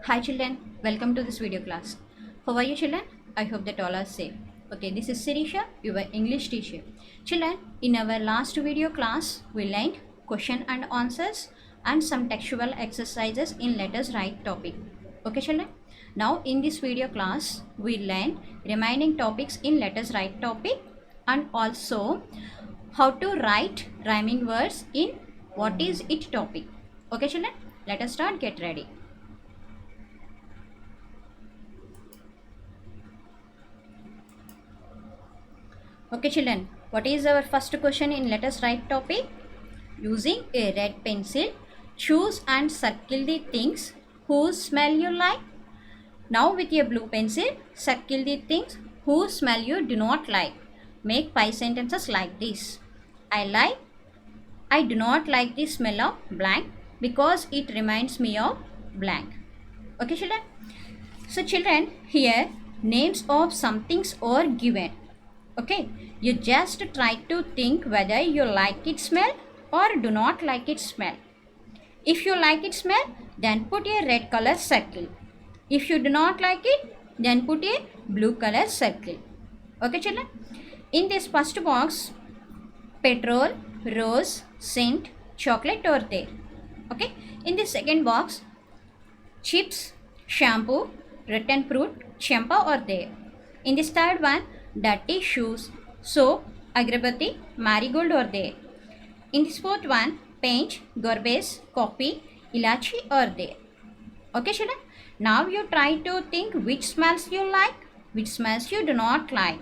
Hi children, welcome to this video class. How are you children? I hope that all are safe. Okay, this is Sirisha, your English teacher. Children, in our last video class, we learned question and answers and some textual exercises in let us write topic. Okay children? Now in this video class, we learn remaining topics in let us write topic and also how to write rhyming words in what is it topic. Okay children? Let us start, get ready. Okay children, what is our first question in let us write topic? Using a red pencil, choose and circle the things whose smell you like. Now with a blue pencil, circle the things whose smell you do not like. Make 5 sentences like this. I do not like the smell of blank because it reminds me of blank. Okay children? So children, here names of some things are given. Okay, you just try to think whether you like it smell or do not like it smell. If you like it smell, then put a red color circle. If you do not like it, then put a blue color circle. Okay children? In this first box, petrol, rose, scent, chocolate are there. Okay. In the second box, chips, shampoo, rotten fruit, champa are there. In this third one, dirty shoes, soap, agarbatti, marigold are there. In this fourth one, paint, garbage, coffee, ilachi are there. Okay children? Now you try to think which smells you like, which smells you do not like.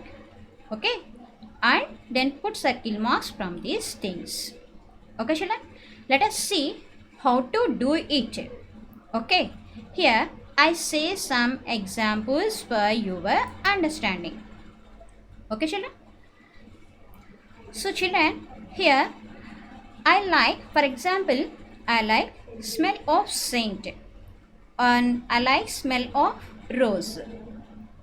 Okay? And then put circle marks from these things. Okay children? Let us see how to do it. Okay? Here I say some examples for your understanding. Okay children? So children, here I like, for example, I like smell of scent and I like smell of rose.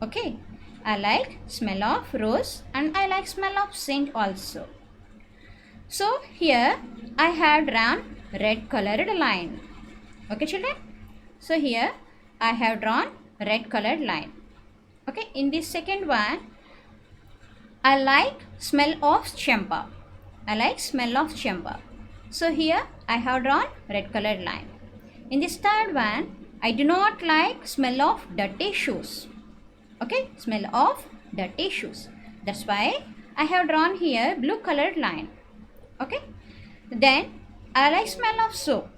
Okay? I like smell of rose and I like smell of scent also. So here I have drawn red colored line. Okay children? So here I have drawn red colored line. Okay, in this second one, I like smell of champa. I like smell of champa. So here I have drawn red colored line. In this third one, I do not like smell of dirty shoes. Okay, smell of dirty shoes. That's why I have drawn here blue colored line. Okay, then I like smell of soap.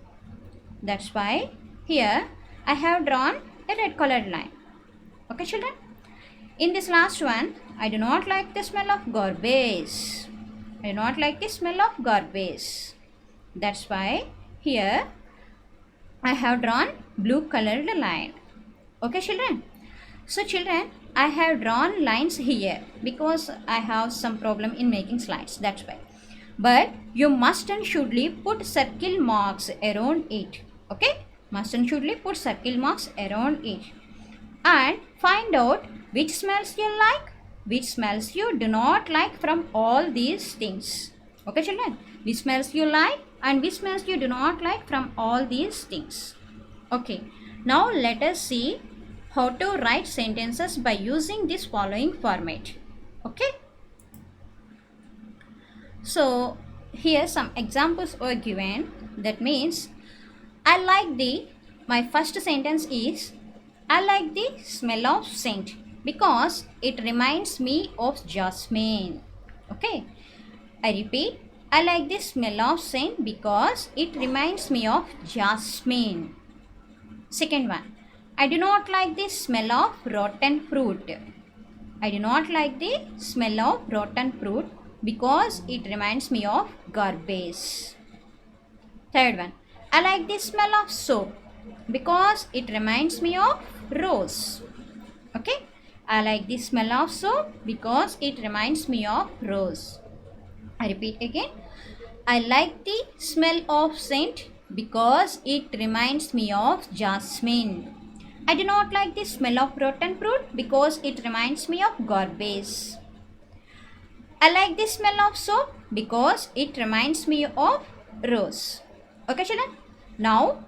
That's why here I have drawn a red colored line. Okay children? In this last one, I do not like the smell of garbage. I do not like the smell of garbage. That's why here I have drawn blue colored line. Okay children? So children, I have drawn lines here because I have some problem in making slides. That's why. But you must and shouldly put circle marks around it. Okay? Must and shouldly put circle marks around it. And find out which smells you like, which smells you do not like from all these things. Okay children? Which smells you like and which smells you do not like from all these things. Okay. Now let us see how to write sentences by using this following format. Okay. So here some examples are given. That means I like my first sentence is I like the smell of scent because it reminds me of jasmine. Okay. I repeat, I like the smell of scent because it reminds me of jasmine. Second one, I do not like the smell of rotten fruit. I do not like the smell of rotten fruit because it reminds me of garbage. Third one, I like the smell of soap because it reminds me of rose. Okay, I like the smell of soap because it reminds me of rose. I repeat again, I like the smell of scent because it reminds me of jasmine. I do not like the smell of rotten fruit because it reminds me of garbage. I like the smell of soap because it reminds me of rose. Okay children? Now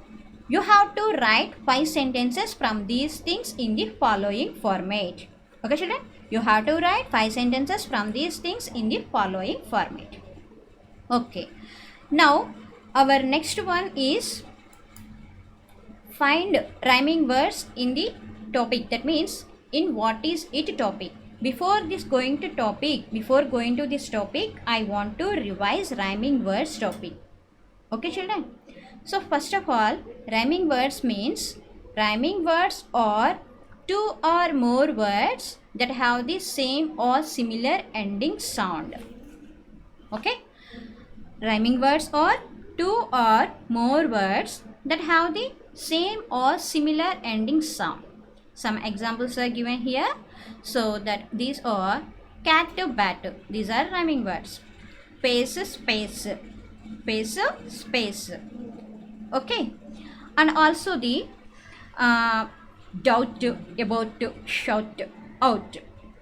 You have to write 5 sentences from these things in the following format. Okay children, you have to write 5 sentences from these things in the following format. Okay, now our next one is find rhyming words in the topic. That means in what is it topic. Before going to this topic, I want to revise rhyming words topic. Okay children, so first of all, rhyming words means rhyming words are 2 or more words that have the same or similar ending sound. Okay, rhyming words are 2 or more words that have the same or similar ending sound. Some examples are given here. So that these are cat to bat. These are rhyming words. Pace, space. Pace, space. Okay. And also the doubt, about, shout, out.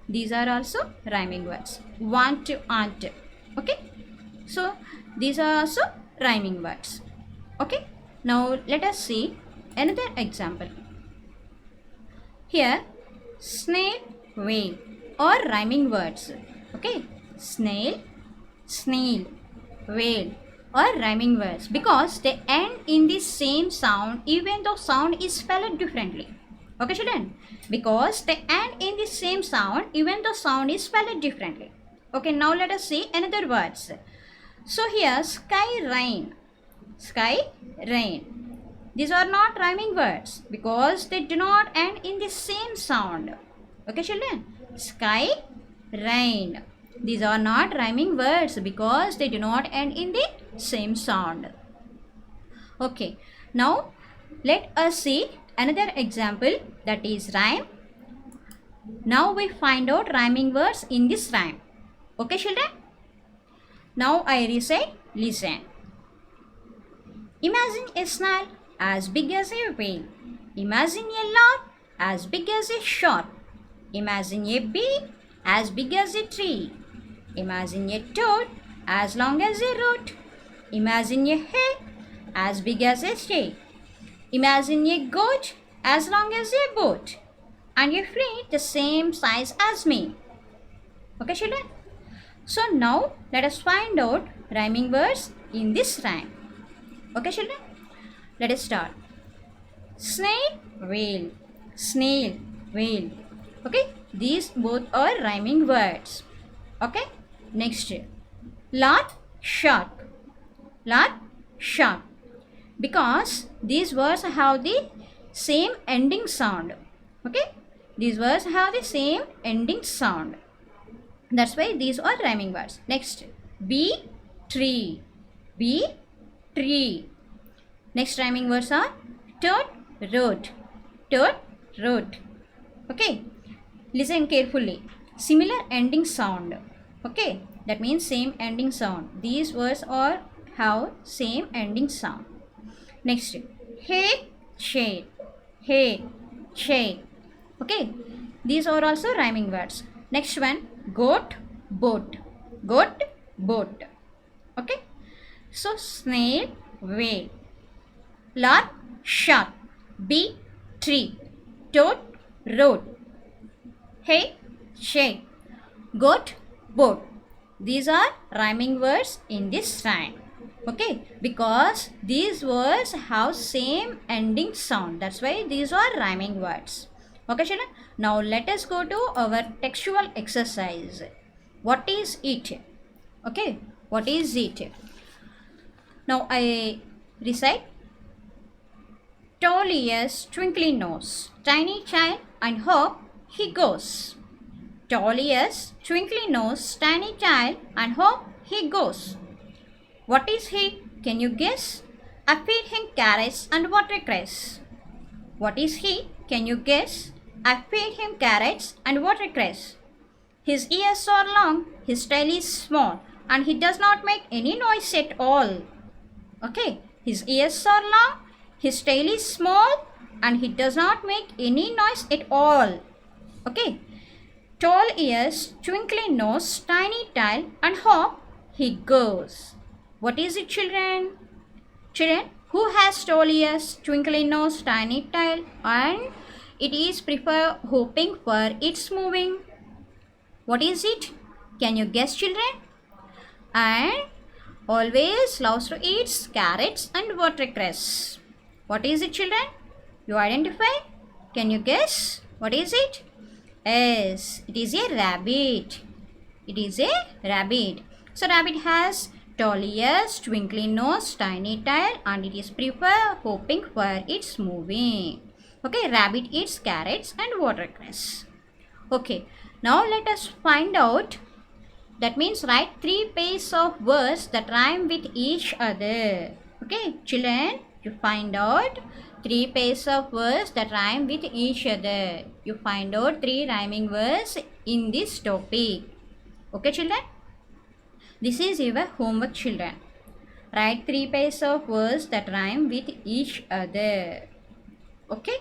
These are also rhyming words. Want, aunt. Okay. So these are also rhyming words. Okay. Now let us see another example. Here, snail, whale are rhyming words. Okay, snail, snail, whale are rhyming words because they end in the same sound even though sound is spelled differently. Okay children, because they end in the same sound even though sound is spelled differently. Okay, now let us see another words. So here, sky, rain, sky, rain. These are not rhyming words because they do not end in the same sound. Okay children, sky, rain. These are not rhyming words because they do not end in the same sound. Okay, now let us see another example, that is rhyme. Now we find out rhyming words in this rhyme. Okay children, now I recite, listen. Imagine a snail as big as a whale. Imagine a lark as big as a shark. Imagine a bee as big as a tree. Imagine a toad as long as a root. Imagine a hare as big as a stake. Imagine a goat as long as a boat. And a flea the same size as me. Okay children? So now let us find out rhyming words in this rhyme. Okay children? Let us start. Snail, whale. Snail, whale. Okay, these both are rhyming words. Okay, next. Lark, shark. Lark, shark. Because these words have the same ending sound. Okay, these words have the same ending sound. That's why these are rhyming words. Next, bee, tree. Bee, tree. Next rhyming words are toad, road. Toad, road. Okay, listen carefully. Similar ending sound. Okay, that means same ending sound. These words are have same ending sound. Next, hay, shade. Hay, shade. Okay, these are also rhyming words. Next one, goat, boat. Goat, boat. Okay, so snail, whale. Lark, shark. Bee, tree. Toad, road. Hay, shade. Goat, boat. These are rhyming words in this rhyme. Okay, because these words have same ending sound. That's why these are rhyming words. Okay children, now let us go to our textual exercise. What is it? Okay, what is it? Now I recite. Tall ears, twinkly nose, tiny child, and hop he goes. Tall ears, twinkly nose, tiny child, and hop he goes. What is he? Can you guess? I feed him carrots and watercress. What is he? Can you guess? I feed him carrots and watercress. His ears are long, his tail is small, and he does not make any noise at all. Okay, his ears are long, his tail is small, and he does not make any noise at all. Okay, tall ears, twinkly nose, tiny tail, and hop he goes. What is it children? Children, Who has tallest twinkly nose, tiny tail, and it is prefer hopping for its moving? What is it? Can you guess, children? And always loves to eat carrots and watercress. What is it, children? You identify? Can you guess? What is it? Yes, it is a rabbit. It is a rabbit. So rabbit has tall ears, twinkling nose, tiny tail, and it is prefer hopping for its moving. Okay, rabbit eats carrots and watercress. Okay, now let us find out. That means write 3 pairs of words that rhyme with each other. Okay, children, you find out 3 pairs of words that rhyme with each other. You find out 3 rhyming words in this topic. Okay, children? This is your homework, children. Write 3 pairs of words that rhyme with each other. Okay?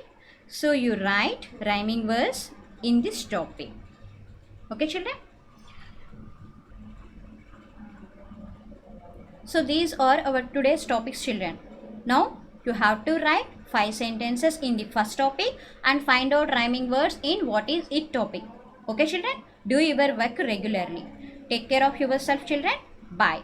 So you write rhyming words in this topic. Okay, children? So these are our today's topics, children. Now you have to write 5 sentences in the first topic and find out rhyming words in what is it topic. Okay, children? Do your work regularly. Take care of yourself, children. Bye.